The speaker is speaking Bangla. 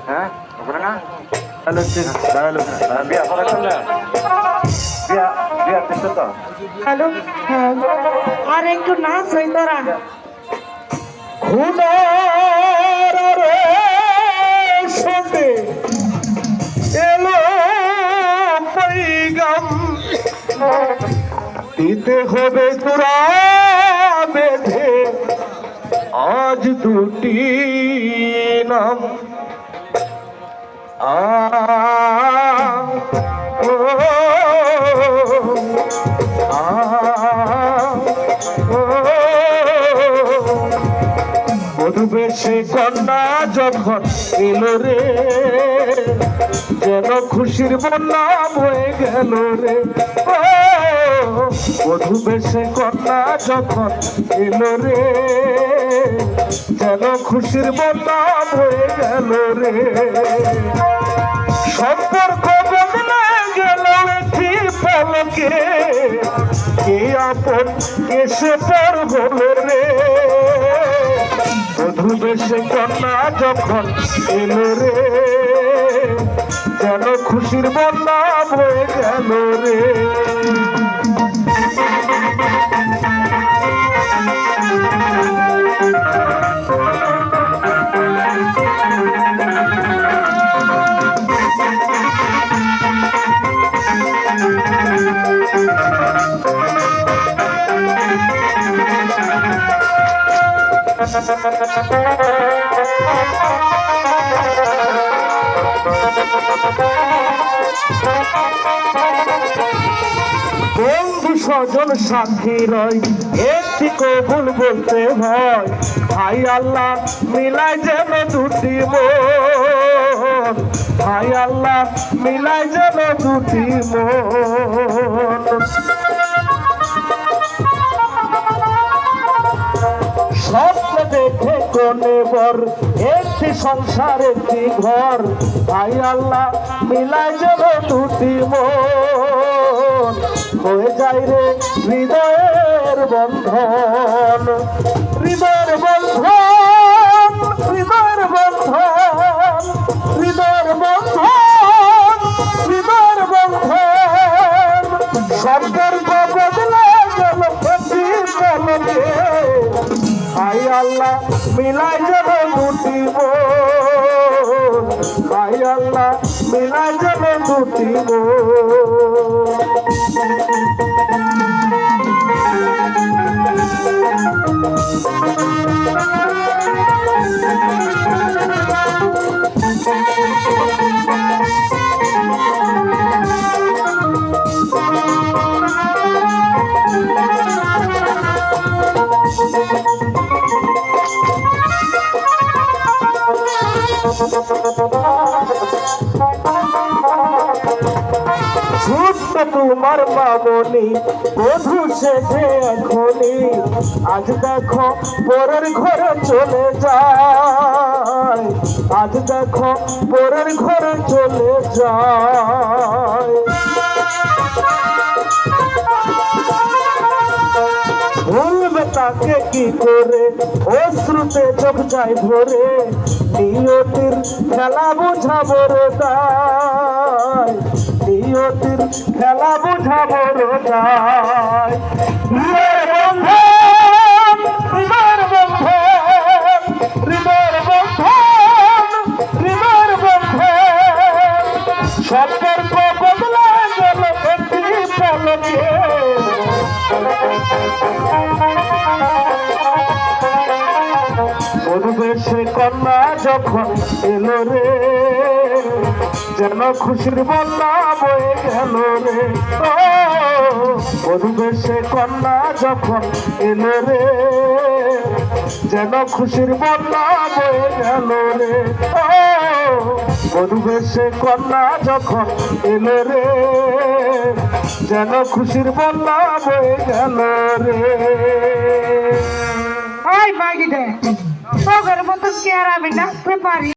হ্যাঁ ওখানে না বিয়া করা করলে বিয়া বিয়া করতে তো হ্যালো হ্যাঁ আর একটু নাচ হই তোরা সাথে এলো পৈগাম দিতে হবে তোরা বেঁধে আজ দুটি নাম মধুবেশে কন্যা যখন এলো রে যেন খুশির বন্যা বয়ে গেল রে মধুবেশে কন্যা যখন এলো রে যেন খুশির বন্যা বয়ে গেল রে সম্পর্ক বদলে গেল একটি পলকে কে আপন কে সে পর হলো রে মধুবেশে কন্যা যখন এলো রে যেন খুশির বন্যা বয়ে গেল রে বন্ধু স্বজন সাথী রয় একটি কবুল বলতে হয় ভাই আল্লাহ মিলাই যেন দুটি মন ভাই আল্লাহ মিলাই যেন দুটি মন স্বপ্ন দেখে কোনে বর একটি সংসার একটি ঘর ভাই আল্লাহ মিলাই যেন দুটি মন হয়ে যায় রে হৃদয়ের বন্ধন হৃদয়ের বন্ধন হৃদয়ের বন্ধন হৃদয়ের বন্ধন হৃদয়ের বন্ধন সম্পর্ক বদলে গেল প্রতি কলকে ভাই আল্লাহ মিলাই যেন দুটি মন ভাই আল্লাহ মিলাই যেন দুটি ছোট্ট তোমার মামনি বধু সেজে এখনই আজ দেখো পরের ঘরে চলে যায় আজ দেখো পরের ঘরে চলে যায় ভুলবে তাকে কি করে অশ্রুতে চোখ যায় ভরে নিয়তির খেলা বোঝাবো রে দায় নিয়তির খেলা বোঝাবো রে দায় হৃদয়ের বন্ধন হৃদয়ের বন্ধন হৃদয়ের বন্ধন হৃদয়ের বন্ধন সম্পর্ক বদলে গেল একটি পলকে মধুবেশে কন্যা যখন এলো রে যেন খুশির বন্যা বয়ে গেল রে মধুবেশে কন্যা যখন এলো রে যেন খুশির বন্যা বয়ে গেল রে মধুবেশে কন্যা যখন এলো রে যেন খুশির বন্যা বয়ে গেল রে ওই মাগি দে তোদের মতো কি আর আমি নাচতে পারি?